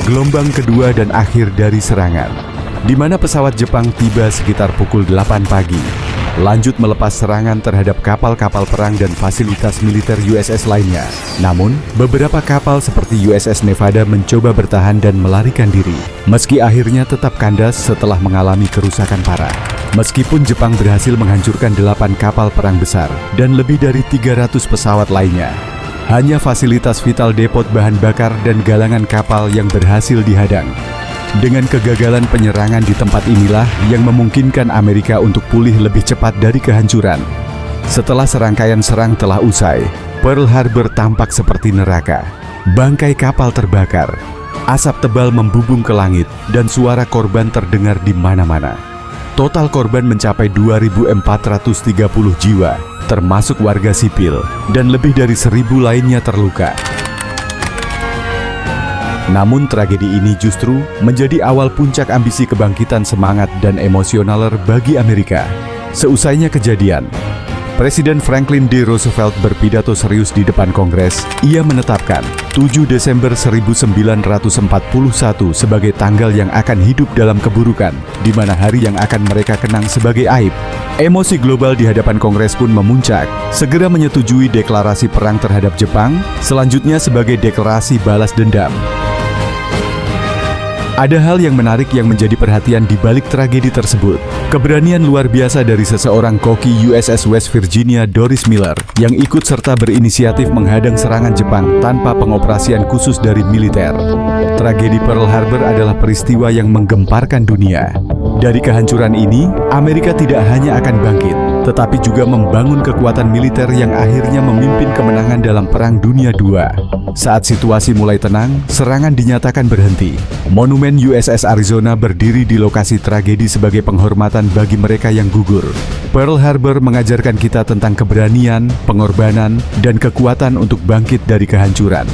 gelombang kedua dan akhir dari serangan, di mana pesawat Jepang tiba sekitar pukul 8 pagi, lanjut melepas serangan terhadap kapal-kapal perang dan fasilitas militer USS lainnya. Namun, beberapa kapal seperti USS Nevada mencoba bertahan dan melarikan diri, meski akhirnya tetap kandas setelah mengalami kerusakan parah. Meskipun Jepang berhasil menghancurkan 8 kapal perang besar dan lebih dari 300 pesawat lainnya, hanya fasilitas vital depot bahan bakar dan galangan kapal yang berhasil dihadang. Dengan kegagalan penyerangan di tempat inilah yang memungkinkan Amerika untuk pulih lebih cepat dari kehancuran. Setelah serangkaian serang telah usai, Pearl Harbor tampak seperti neraka. Bangkai kapal terbakar, asap tebal membubung ke langit, dan suara korban terdengar di mana-mana. Total korban mencapai 2.430 jiwa, termasuk warga sipil, dan lebih dari 1.000 lainnya terluka. Namun tragedi ini justru menjadi awal puncak ambisi kebangkitan semangat dan emosionaler bagi Amerika. Seusainya kejadian, Presiden Franklin D. Roosevelt berpidato serius di depan Kongres. Ia menetapkan 7 Desember 1941 sebagai tanggal yang akan hidup dalam keburukan, di mana hari yang akan mereka kenang sebagai aib. Emosi global di hadapan Kongres pun memuncak, segera menyetujui deklarasi perang terhadap Jepang, selanjutnya sebagai deklarasi balas dendam. Ada hal yang menarik yang menjadi perhatian di balik tragedi tersebut. Keberanian luar biasa dari seseorang koki USS West Virginia Doris Miller yang ikut serta berinisiatif menghadang serangan Jepang tanpa pengoperasian khusus dari militer. Tragedi Pearl Harbor adalah peristiwa yang menggemparkan dunia. Dari kehancuran ini, Amerika tidak hanya akan bangkit, tetapi juga membangun kekuatan militer yang akhirnya memimpin kemenangan dalam Perang Dunia II. Saat situasi mulai tenang, serangan dinyatakan berhenti. Monumen USS Arizona berdiri di lokasi tragedi sebagai penghormatan bagi mereka yang gugur. Pearl Harbor mengajarkan kita tentang keberanian, pengorbanan, dan kekuatan untuk bangkit dari kehancuran.